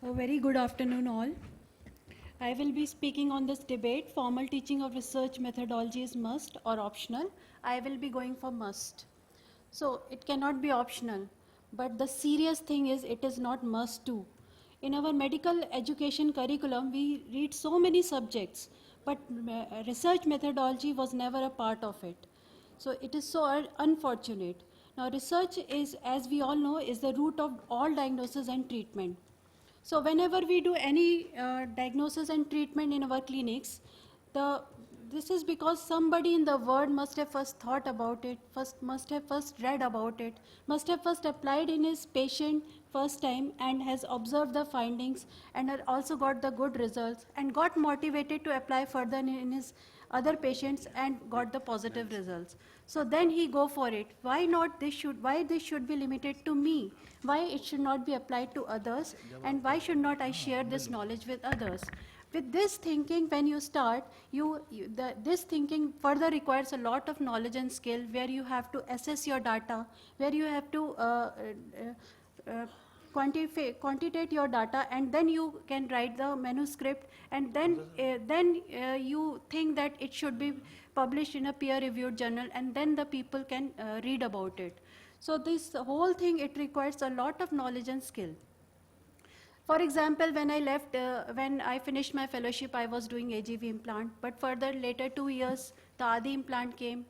A very good afternoon, all. I will be speaking on this debate, formal teaching of research methodology is must or optional. I will be going for must. So it cannot be optional, but the serious thing is it is not must too. In our medical education curriculum, we read so many subjects, but research methodology was never a part of it. So it is so unfortunate. Now research is, as we all know, is the root of all diagnosis and treatment. So whenever we do any diagnosis and treatment in our clinics, this is because somebody in the world must have first thought about it, must have first read about it, must have first applied in his patient first time and has observed the findings and also got the good results and got motivated to apply further in his other patients and got the positive results. So then he go for it. Why this should be limited to me? Why it should not be applied to others? And why should not I share this knowledge with others? With this thinking, when you start, this thinking further requires a lot of knowledge and skill where you have to assess your data, where you have to quantitate your data, and then you can write the manuscript, and then you think that it should be published in a peer-reviewed journal, and then the people can read about it. So this whole thing, it requires a lot of knowledge and skill. For example, when I finished my fellowship, I was doing AGV implant, but further later 2 years, the ADI implant came.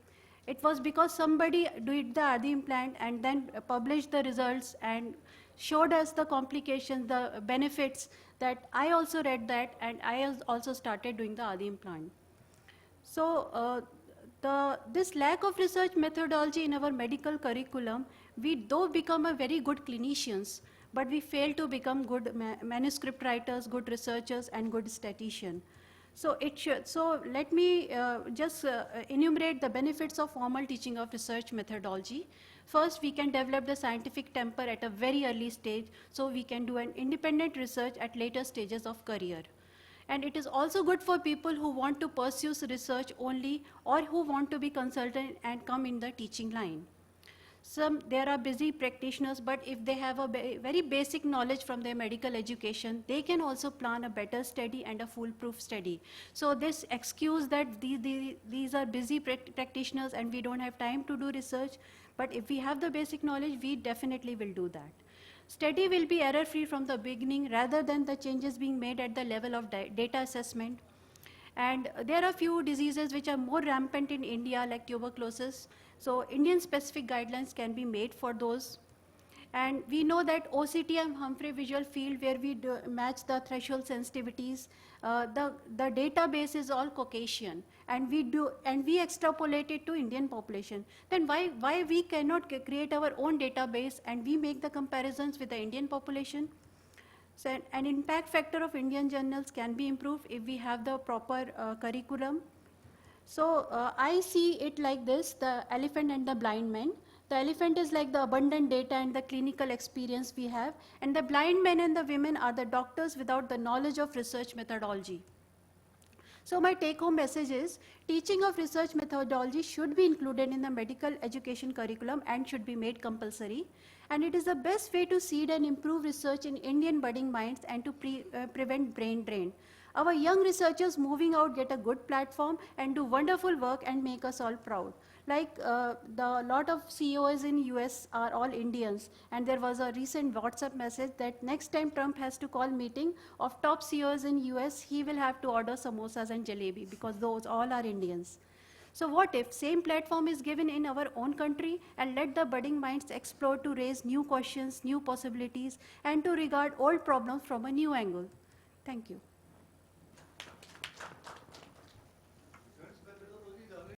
It was because somebody did the ADI implant and then published the results and showed us the complications, the benefits, that I also read that and I also started doing the ADI implant. So this lack of research methodology in our medical curriculum, we though become a very good clinicians, but we fail to become good manuscript writers, good researchers, and good statisticians. So let me just enumerate the benefits of formal teaching of research methodology. First, we can develop the scientific temper at a very early stage, so we can do an independent research at later stages of career. And it is also good for people who want to pursue research only or who want to be consultant and come in the teaching line. There are busy practitioners, but if they have a very basic knowledge from their medical education, they can also plan a better study and a foolproof study. So this excuse that these are busy practitioners and we don't have time to do research, but if we have the basic knowledge, we definitely will do that. Study will be error-free from the beginning rather than the changes being made at the level of data assessment. And there are few diseases which are more rampant in India, like tuberculosis. So Indian-specific guidelines can be made for those. And we know that OCT and Humphrey visual field, where we match the threshold sensitivities, the database is all Caucasian, and we extrapolate it to Indian population. Then why we cannot create our own database and we make the comparisons with the Indian population? So an impact factor of Indian journals can be improved if we have the proper curriculum. So I see it like this, the elephant and the blind man. The elephant is like the abundant data and the clinical experience we have, and the blind men and the women are the doctors without the knowledge of research methodology. So my take-home message is, teaching of research methodology should be included in the medical education curriculum and should be made compulsory. And it is the best way to seed and improve research in Indian budding minds and to prevent brain drain. Our young researchers moving out get a good platform and do wonderful work and make us all proud. Like the lot of CEOs in US are all Indians, and there was a recent WhatsApp message that next time Trump has to call meeting of top CEOs in US, he will have to order samosas and jalebi because those all are Indians. So what if same platform is given in our own country and let the budding minds explore to raise new questions, new possibilities, and to regard old problems from a new angle? Thank you.